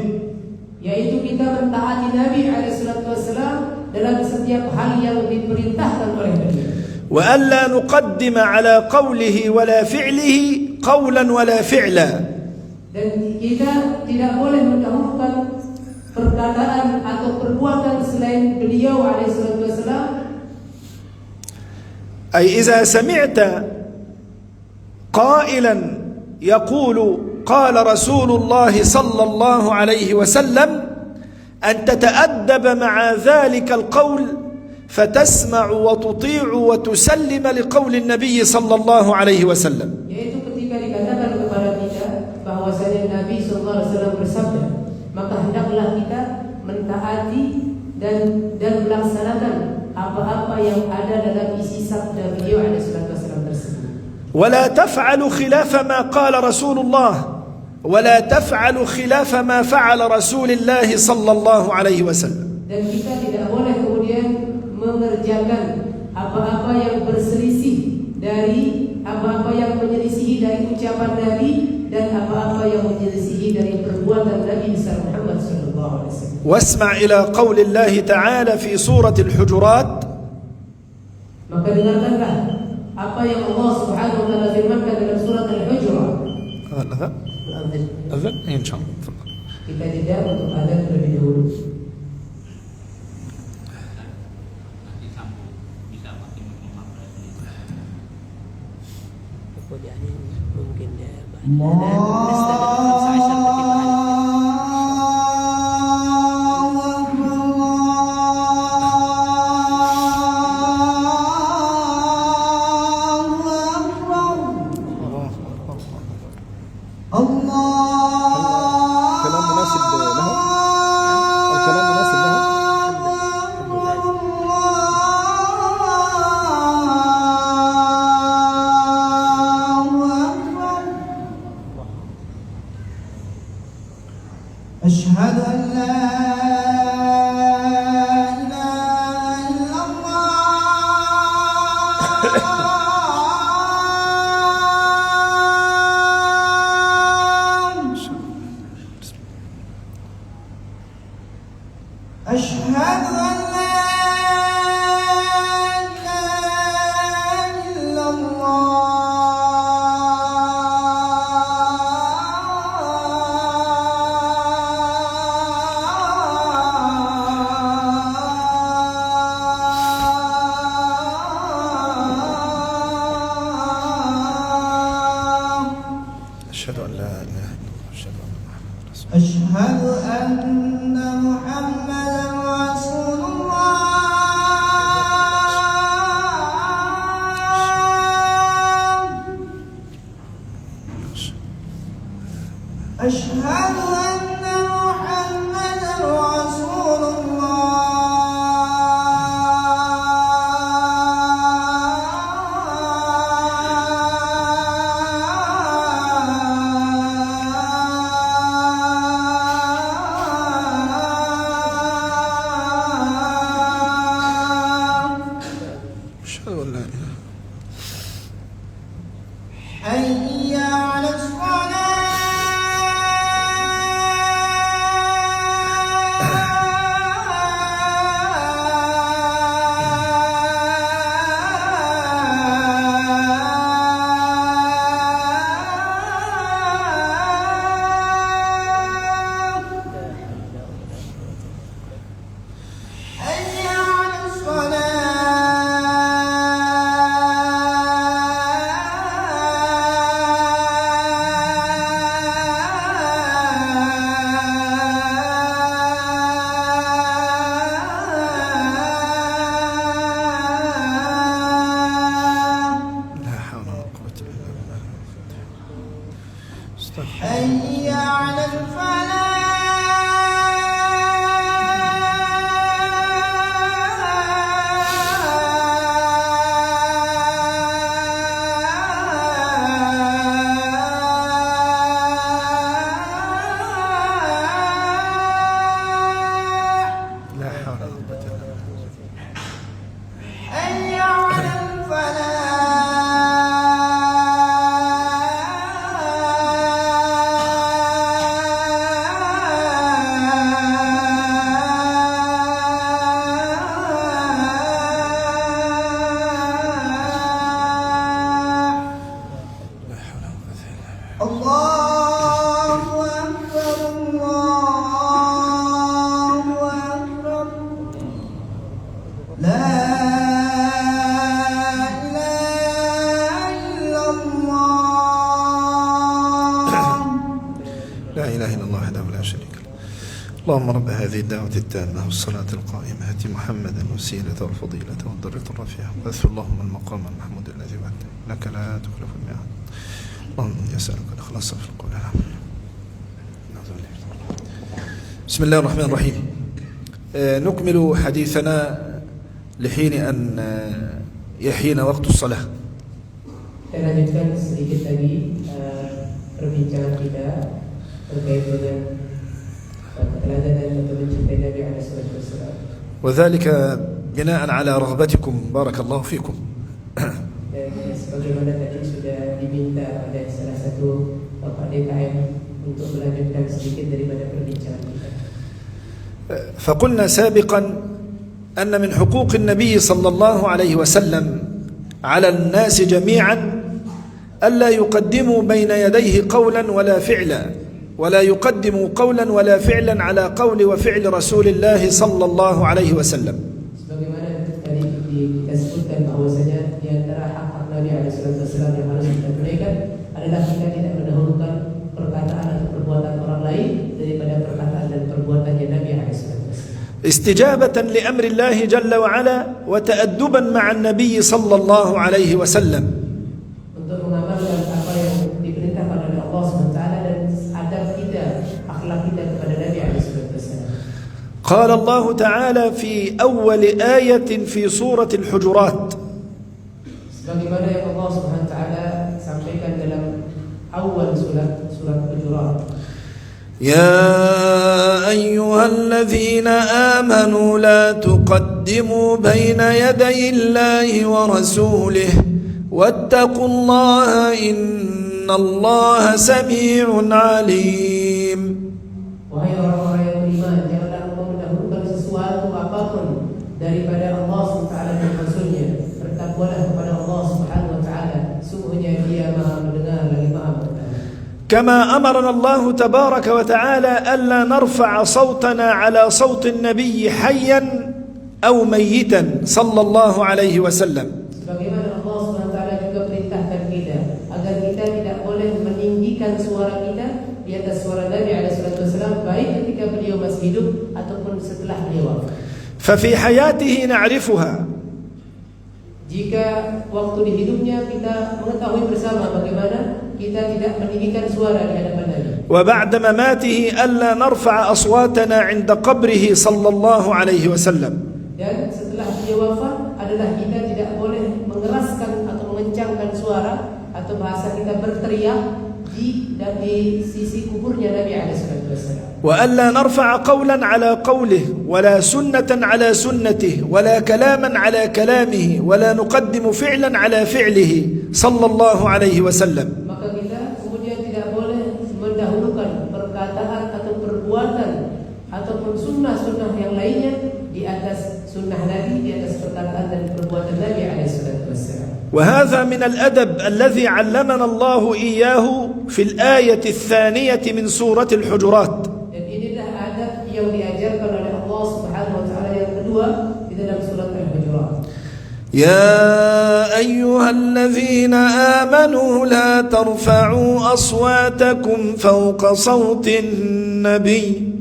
A: Yaitu kita mentaati Nabi SAW dalam setiap hal yang diperintahkan oleh beliau.
B: وألا نقدم على قوله ولا فعله قولا ولا فعلا.
A: Dan kita tidak boleh mendahulukan perkataan atau perbuatan selain beliau SAW.
B: أي إذا سمعت قائلا يقول قال رسول الله صلى الله عليه وسلم أن تتأدب مع ذلك القول فتسمع وتطيع وتسلم لقول النبي صلى الله عليه وسلم.
A: Yaitu ketika dikatakan kepada kita bahwasanya Nabi SAW bersabda, maka hendaklah kita mentaati dan melaksanakan apa-apa yang ada dalam isi sabda beliau SAW tersebut.
B: ولا تفعل خلاف ما قال رسول الله ولا تفعل خلاف ما فعل رسول الله صلى الله عليه وسلم.
A: Dan kita tidak boleh kemudian mengerjakan apa-apa yang berselisih dari apa-apa yang menyelisihi dari ucapan Nabi dan apa-apa yang menyelisihi dari perbuatan Nabi Muhammad sallallahu alaihi wasallam.
B: واسمع إلى قول الله تعالى في سورة الحجرات.
A: Maka dengarkanlah apa yang Allah Subhanahu wa taala firmankan dalam surat Al-Hujurat.
B: أذن إن شاء الله.
A: Kita jeda untuk azan terlebih dahulu. Mungkin dia
C: أشهد أن لا إله إلا الله أشهد أن لا إله إلا
B: أشهد أن لا إله إلا الله
C: أشهد أن محمدا رسول الله أشهد أن محمدا رسول
B: أشهد أن لا إله.
C: حي على حي على
B: لا حول ولا قوة إلا بالله.
C: حي على الله أكبر الله أكبر لا إله إلا الله
B: لا إله إلا الله وحده لا شريك له. اللهم رب هذه الدعوة التامة والصلاة القائمة آت محمدا الوسيلة والفضيلة والدرجة الرفيعة وأثر اللهم المقام المحمود الذي وعدته إنك لا تخلف الميعاد. اللهم يسألك الإخلاص في القول والعمل. بسم الله الرحمن الرحيم. نكمل حديثنا لحين أن يحين وقت الصلاة.
A: Kita lanjutkan sedikit lagi perbincangan kita terkait dengan keteladanan atau mencintai Nabi SAW.
B: وذلك بناء على رغبتكم بارك الله فيكم.
A: Dan sebagaimana tadi sudah diminta oleh salah satu Bapak DKM untuk melanjutkan sedikit daripada perbincangan kita.
B: فقلنا سابقا أن من حقوق النبي صلى الله عليه وسلم على الناس جميعا ألا يقدموا بين يديه قولا ولا فعلا ولا يقدموا قولا ولا فعلا على قول وفعل رسول الله صلى الله عليه وسلم.
A: Sebagaimana tadi kita sebutkan bahwasanya di antara hak Nabi SAW yang harus kita tunaikan adalah kita tidak mendahulukan perkataan atau perbuatan orang lain daripada perkataan dan perbuatannya Nabi SAW.
B: استجابة لأمر الله جل وعلا وتأدبا مع النبي صلى الله عليه وسلم.
A: Untuk mengamalkan apa yang diperintahkan oleh Allah SWT dan adab kita, akhlak kita kepada Nabi SAW.
B: قال الله تعالى في أول آية في سورة الحجرات.
A: Sebagaimana yang Allah SWT sampaikan dalam awal surat Hujurat.
B: يا أيها الذين آمنوا لا تقدموا بين يدي الله ورسوله واتقوا الله إن الله سميع عليم.
A: Wahai orang-orang yang beriman, janganlah engkau mendahulukan sesuatu apapun daripada Allah SWT dan Rasulnya. Bertakwalah kepada Allah SWT. Sungguhnya Dia Maha mendengar lagi Maha mengetahui.
B: كما أمرنا الله تبارك وتعالى ألا نرفع صوتنا على صوت النبي حيا أو ميتا صلى الله عليه وسلم.
A: Sebagaimana Allah SWT juga perintahkan kita agar kita tidak boleh meninggikan suara kita di atas suara Nabi SAW, baik ketika beliau masih hidup ataupun setelah beliau wafat.
B: ففي حياته نعرفها.
A: Jika waktu di hidupnya kita mengetahui bersama bagaimana kita tidak meninggikan suara di hadapan Nabi.
B: وبعد مماته ألا نرفع أصواتنا عند قبره صلى الله عليه وسلم.
A: Dan setelah dia wafat adalah kita tidak boleh mengeraskan atau mengencangkan suara atau bahasa kita berteriak di sisi kuburnya Nabi SAW.
B: وألا نرفع قولا على قوله ولا سنة على سنته ولا كلاما على كلامه ولا نقدم فعلا على فعله صلى الله عليه وسلم.
A: Maka kita kemudian tidak boleh mendahulukan perkataan atau perbuatan ataupun sunnah-sunnah yang lainnya di atas sunnah Nabi, di atas perkataan dan perbuatan Nabi SAW.
B: وهذا من الأدب الذي علمنا الله إياه في الآية الثانية من سورة الحجرات.
A: Dan inilah adab yang diajarkan oleh Allah Subhanahu wa taala yang kedua di dalam surat Al-Hujurat.
B: يا أيها الذين آمنوا لا ترفعوا أصواتكم فوق صوت النبي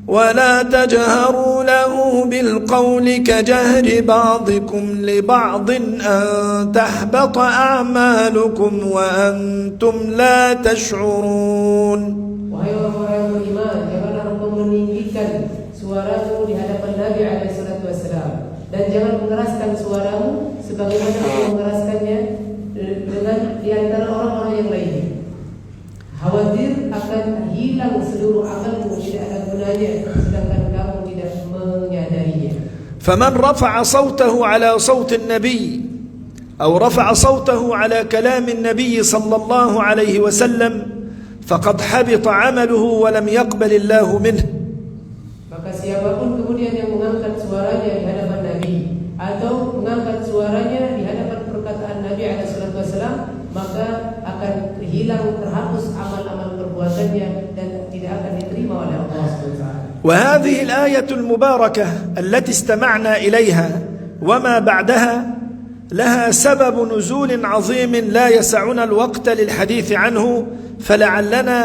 B: ولا تجهروا له بالقول كجهر بعضكم لبعض أن تحبط أعمالكم وأنتم لا تشعرون.
A: Wahai orang-orang yang beriman, janganlah engkau meninggikan suaramu di hadapan Nabi SAW, dan jangan mengeraskan suaramu sebagaimana engkau mengeraskannya dengan di antara orang-orang yang lainnya. Khawatir akan hilang seluruh amalmu, tidak ada gunanya sedangkan kamu tidak menyadarinya.
B: فمن رفع صوته على صوت النبي أو رفع صوته على كلام النبي صلى الله عليه وسلم فقد حبط عمله ولم يقبل الله منه.
A: Maka siapapun kemudian yang mengangkat suaranya di hadapan Nabi atau mengangkat suaranya di hadapan perkataan Nabi SAW, maka akan hilang, terhapus amal-amal perbuatannya dan tidak akan diterima oleh Allah SWT.
B: وهذه الآية المباركة التي استمعنا إليها وما بعدها لها سبب نزول عظيم لا يسعنا الوقت للحديث عنه، فلعلنا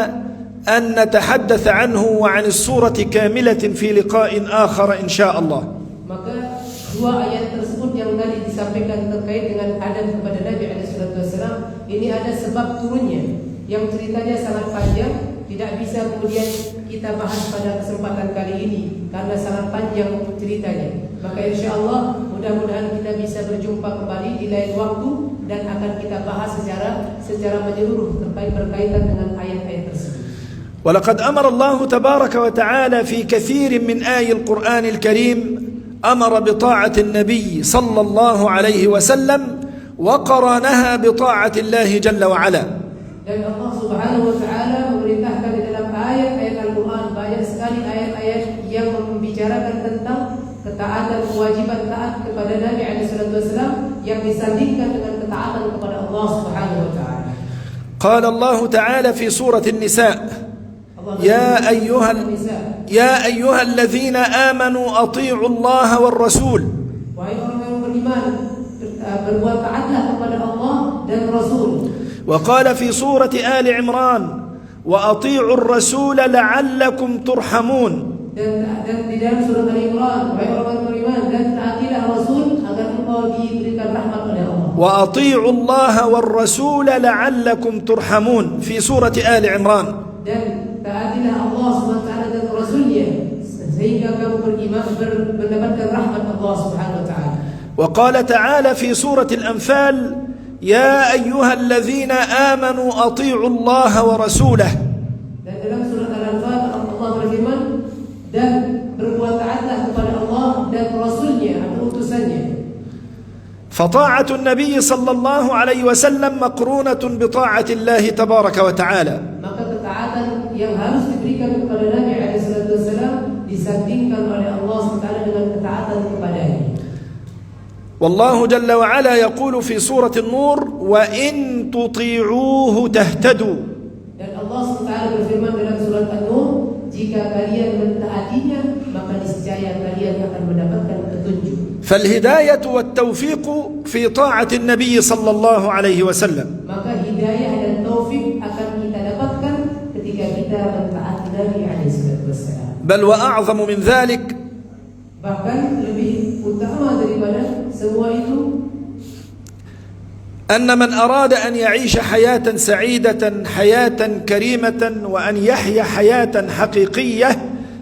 B: أن نتحدث عنه وعن السورة كاملة في لقاء آخر إن شاء الله.
A: Maka dua ayat tersebut yang tadi disampaikan terkait dengan adab kepada Nabi SAW, ini ada sebab turunnya yang ceritanya sangat panjang, tidak bisa kemudian kita bahas pada kesempatan kali ini karena sangat panjang ceritanya. Maka insyaAllah mudah-mudahan kita bisa berjumpa kembali di lain waktu dan akan kita bahas secara menyeluruh berkaitan dengan ayat-ayat tersebut.
B: ولقد أمر الله تبارك وتعالى في كثير من آي القرآن الكريم أمر بطاعة النبي صلى الله عليه وسلم وقرانها بطاعة الله جل وعلا.
A: Dan Allah Subhanahu wa taala memerintahkan di dalam ayat-ayat Al-Qur'an banyak sekali ayat-ayat yang membicarakan tentang ketaatan, kewajiban taat kepada Nabi alaihi wasallam yang disandingkan dengan ketaatan kepada Allah Subhanahu wa taala.
B: قال الله تعالى في سورة النساء: يا أيها الذين آمنوا أطيعوا الله والرسول.
A: Wahai orang yang beriman, berbuat taatlah kepada Allah dan Rasul.
B: وقال في سورة آل عمران: وأطيعوا الرسول لعلكم ترحمون.
A: Dan di dalam surah Al-Imran, wahai orang yang beriman, dan taatilah Rasul agar engkau diberikan rahmat oleh Allah.
B: وأطيعوا الله والرسول لعلكم ترحمون في سورة آل عمران.
A: Dan taatilah Allah SWT dan Rasulnya sehingga kamu beriman mendapatkan rahmat Allah Subhanahu wa taala.
B: وقال تعالى في سورة الأنفال: يا أيها الذين آمنوا أطيعوا الله ورسوله.
A: Dan dalam surah Al-Anfal Allah berfirman, dan berbuat taatlah kepada Allah dan Rasulnya atau utusannya.
B: فطاعة النبي صلى الله عليه وسلم مقرونة بطاعة الله تبارك وتعالى.
A: Maka ketaatan yang harus diberikan kepada Nabi alaihi wasallam disandingkan oleh Allah SWT dengan ketaatan kepadanya.
B: والله جل وعلا يقول في سورة النور: وإن تطيعوه تهتدوا.
A: Dan Allah SWT berfirman dalam surat An-Nur, jika kalian mentaatinya maka niscaya kalian akan mendapatkan petunjuk.
B: فالهداية والتوفيق في طاعة النبي صلى الله عليه وسلم.
A: Maka hidayah dan taufik akan kita dapatkan ketika kita mentaati Nabi alaihi wasallam.
B: بل وأعظم من ذلك
A: Bahkan lebih utama daripada semua itu,
B: أن من أراد أن يعيش حياة سعيدة حياة كريمة وأن يحيا حياة حقيقية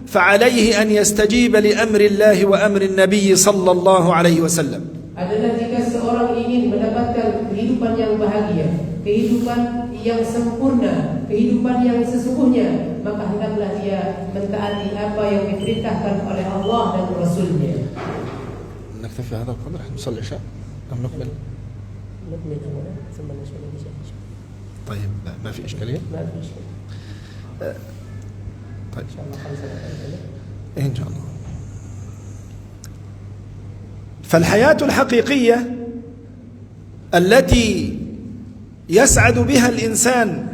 B: فعليه أن يستجيب لأمر الله وأمر النبي صلى الله عليه وسلم.
A: adalah jika seorang ingin mendapatkan kehidupan yang bahagia, kehidupan yang sempurna, kehidupan yang sesungguhnya, maka hendaklah dia mentaati apa yang diperintahkan oleh Allah dan Rasulnya.
B: نكتفي هذا القدر، نصلي العشاء أم نكمل؟
A: نكمل أولا ثم نصلي العشاء.
B: طيب ما في إشكالية؟
A: ما في إشكالية.
B: طيب
A: إن شاء الله 5 دقائق.
B: إن شاء الله. فالحياة الحقيقية التي يسعد بها الإنسان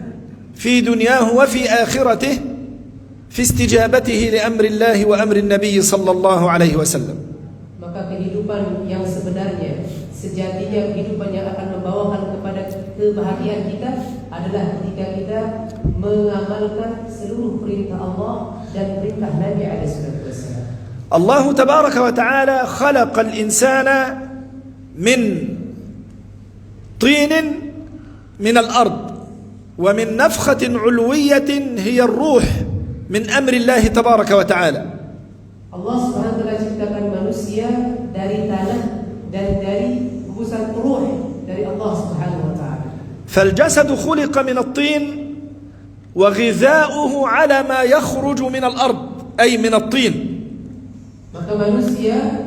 B: في دنياه وفي آخرته في استجابته لأمر الله وأمر النبي صلى الله عليه وسلم.
A: Maka kehidupan yang sebenarnya, sejatinya kehidupan yang akan membawakan kepada kebahagiaan kita adalah ketika kita mengamalkan seluruh perintah Allah dan perintah Nabi alaihi wasallam.
B: الله تبارك وتعالى خلق الإنسان من طين من الأرض ومن نفخة علوية هي الروح من أمر الله تبارك وتعالى.
A: Allah Subhanahu wa taala ciptakan manusia dari tanah dan dari hembusan ruh dari Allah Subhanahu wa taala.
B: فالجسد خلق من الطين وغذاؤه على ما يخرج من الأرض أي من الطين.
A: Maka manusia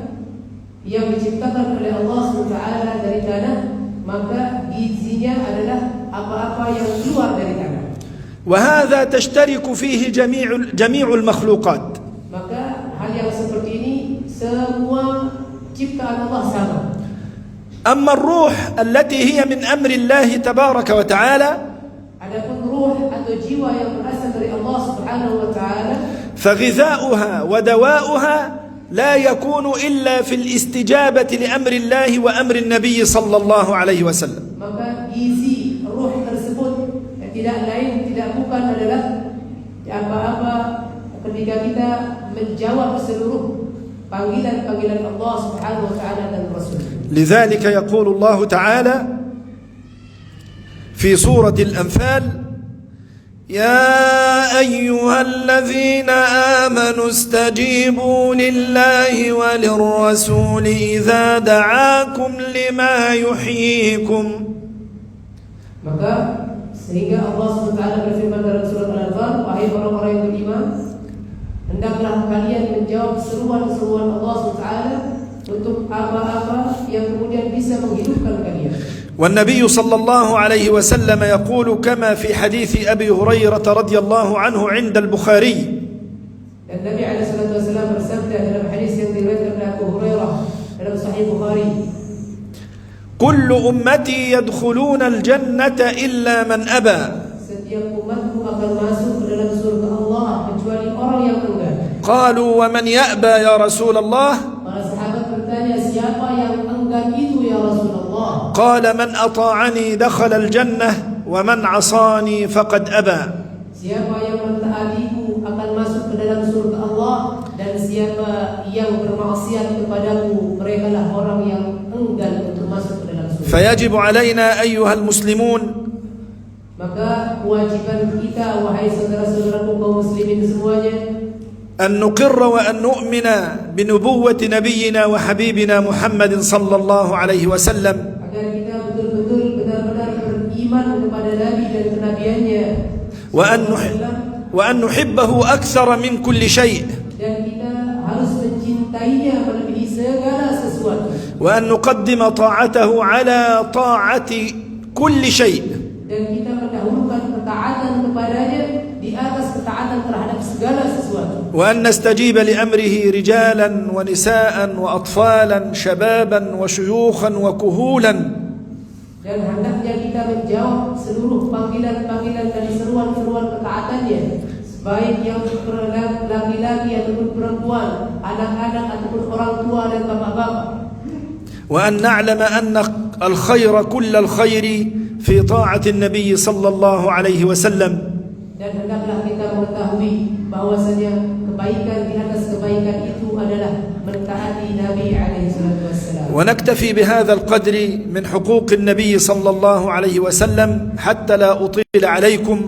A: yang diciptakan oleh Allah SWT dari tanah, maka gizinya adalah apa-apa yang keluar dari tanah.
B: وهذا تشترك فيه جميع المخلوقات.
A: Maka hal yang seperti ini semua ciptaan Allah sama.
B: أما الروح التي هي من أمر الله تبارك وتعالى
A: Adapun ruh atau jiwa yang berasal dari Allah Subhanahu wa taala,
B: فغذاؤها ودواؤها لا يكون إلا في الاستجابة لأمر الله وأمر النبي صلى الله عليه وسلم.
A: maka gizi ruh tersebut tidak lain tidak bukan adalah apa-apa ketika kita menjawab seluruh panggilan-panggilan Allah Subhanahu wa taala dan Rasul.
B: لذلك يقول الله تعالى في سورة الأنفال: يا أيها الذين آمنوا استجيبوا لله وللرسول إذا دعاكم لما يحييكم.
A: Maka Sehingga Allah SWT berfirman dalam surat Al-Anfal, wahai orang-orang yang beriman, hendaklah kalian menjawab seruan-seruan Allah SWT untuk apa-apa yang kemudian bisa menghidupkan kalian.
B: والنبي صلى الله عليه وسلم يقول كما في حديث أبي هريرة رضي الله عنه عند البخاري.
A: Dan Nabi SAW bersabda dalam hadis yang diriwayatkan oleh Abu Hurairah dalam Sahih Bukhari,
B: كل أمتي يدخلون الجنة إلا من أبى.
A: setiap umatku akan masuk ke dalam surga Allah kecuali orang yang enggan.
B: قالوا ومن يأبى يا رسول الله؟
A: Para sahabat bertanya, siapa yang enggan itu ya Rasulullah?
B: قال من أطاعني دخل الجنة ومن عصاني فقد أبى.
A: Siapa yang mentaatiku akan masuk ke dalam surga Allah, dan siapa yang bermaksiat kepadaku, merekalah orang yang enggan untuk masuk ke dalam surga.
B: فيجب علينا أيها المسلمون
A: Maka kewajiban kita, wahai saudara-saudaraku kaum muslimin semuanya,
B: أن نقر وأن نؤمن بنبوة نبينا وحبيبنا محمد صلى الله عليه وسلم،
A: agar kita betul-betul benar-benar beriman kepada Nabi dan kenabiannya,
B: وأن نحبه أكثر من كل شيء،
A: dan kita harus mencintainya melebihi segala sesuatu,
B: وأن نقدم طاعته على طاعة كل شيء،
A: dan kita mendahulukan ketaatan kepadanya di atas ketaatan terhadap segala sesuatu,
B: وأن نستجيب لأمره رجالا ونساء وأطفالا شبابا وشيوخا وكهولا،
A: dan hendaknya kita menjawab seluruh panggilan-panggilan dari seruan-seruan ketaatannya, baik yang laki-laki ataupun perempuan, anak-anak ataupun orang tua dan bapak-bapak.
B: وأن نعلم أن الخير كل الخير في طاعة النبي صلى الله عليه وسلم،
A: Dan hendaklah kita mengetahui bahwasanya kebaikan di atas kebaikan itu adalah mentaati Nabi alaihi salatu wassalam.
B: ونكتفي بهذا القدر من حقوق النبي صلى الله عليه وسلم حتى لا أطيل عليكم.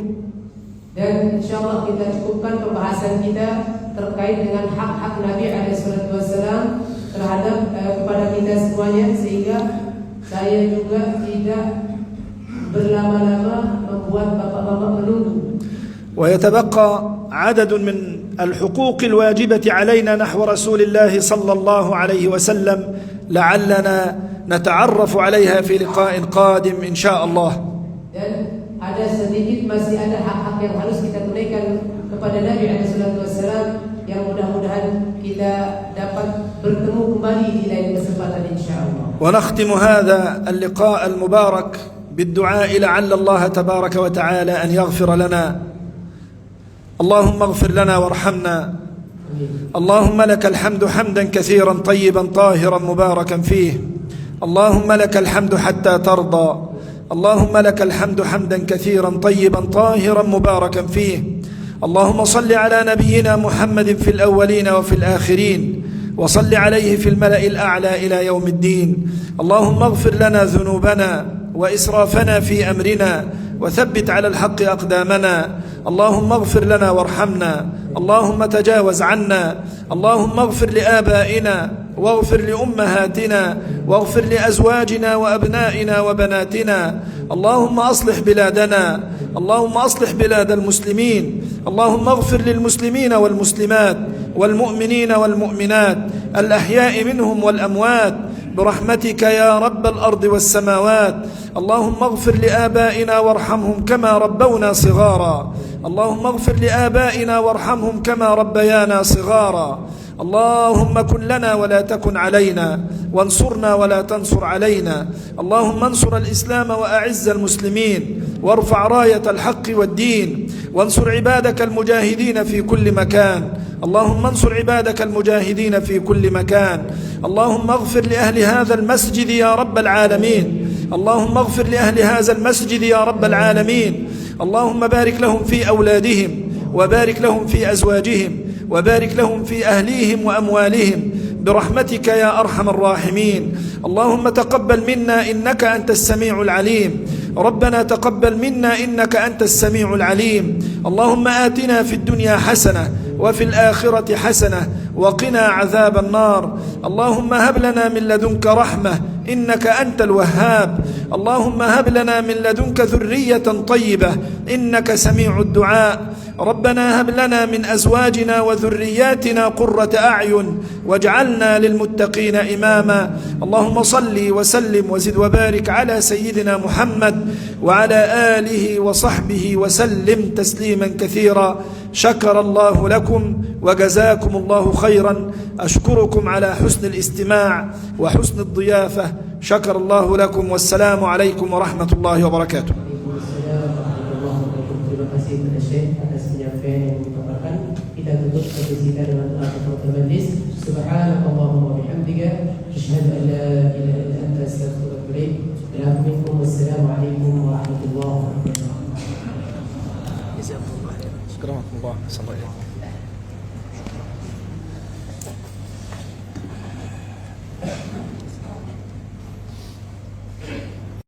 A: Dan insyaallah kita cukupkan pembahasan kita terkait dengan hak-hak Nabi alaihi salatu wassalam terhadap kepada kita semuanya, sehingga saya juga tidak berlama-lama membuat bapak-bapak menunggu.
B: ويتبقى عدد من الحقوق الواجبة علينا نحو رسول الله صلى الله عليه وسلم لعلنا نتعرف عليها في لقاء قادم إن شاء الله.
A: Dan ada sedikit, masih ada hak-hak yang harus kita tunaikan kepada Nabi alaihi salatu wassalam, yang mudah-mudahan kita dapat bertemu kembali di lain kesempatan insyaallah.
B: ونختم هذا اللقاء المبارك بالدعاء لعل الله تبارك وتعالى أن يغفر لنا. اللهم اغفر لنا وارحمنا. اللهم لك الحمد حمدا كثيرا طيبا طاهرا مباركا فيه. اللهم لك الحمد حتى ترضى. اللهم لك الحمد حمدا كثيرا طيبا طاهرا مباركا فيه. اللهم صل على نبينا محمد في الأولين وفي الآخرين، وصل عليه في الملأ الأعلى إلى يوم الدين. اللهم اغفر لنا ذنوبنا وإسرافنا في أمرنا، وثبت على الحق أقدامنا. اللهم اغفر لنا وارحمنا. اللهم تجاوز عنا. اللهم اغفر لآبائنا واغفر لأمهاتنا واغفر لأزواجنا وأبنائنا وبناتنا. اللهم أصلح بلادنا. اللهم أصلح بلاد المسلمين. اللهم اغفر للمسلمين والمسلمات والمؤمنين والمؤمنات الأحياء منهم والأموات برحمتك يا رب الأرض والسماوات. اللهم اغفر لآبائنا وارحمهم كما ربونا صغارا. اللهم اغفر لآبائنا وارحمهم كما ربيانا صغارا. اللهم كن لنا ولا تكن علينا، وانصرنا ولا تنصر علينا. اللهم انصر الإسلام وأعز المسلمين، وارفع راية الحق والدين، وانصر عبادك المجاهدين في كل مكان. اللهم انصر عبادك المجاهدين في كل مكان. اللهم اغفر لأهل هذا المسجد يا رب العالمين. اللهم اغفر لأهل هذا المسجد يا رب العالمين. اللهم بارك لهم في أولادهم، وبارك لهم في أزواجهم، وبارك لهم في أهليهم وأموالهم برحمتك يا أرحم الراحمين. اللهم تقبل منا إنك أنت السميع العليم. ربنا تقبل منا إنك أنت السميع العليم. اللهم آتنا في الدنيا حسنة وفي الآخرة حسنة وقنا عذاب النار. اللهم هب لنا من لدنك رحمة إنك أنت الوهاب. اللهم هب لنا من لدنك ذرية طيبة إنك سميع الدعاء. ربنا هب لنا من أزواجنا وذرياتنا قرة أعين واجعلنا للمتقين إماما. اللهم صل وسلم وزد وبارك على سيدنا محمد وعلى آله وصحبه وسلم تسليما كثيرا. شكر الله لكم وجزاكم الله خيرا. أشكركم على حسن الاستماع وحسن الضيافة. شكر الله لكم والسلام عليكم ورحمة الله وبركاته.
A: Terima kasih kepada Syekh atas penyampaian yang dipaparkan. Kita tutup sesi kita dengan doa kafaratul majlis. Subhanakallahumma wa bihamdika asyhadu an la ilaha illa anta astaghfiruka wa atubu ilaik. Wassalamu alaikum warahmatullahi wabarakatuh.
B: جزاكم الله خيرا. شكرا الله.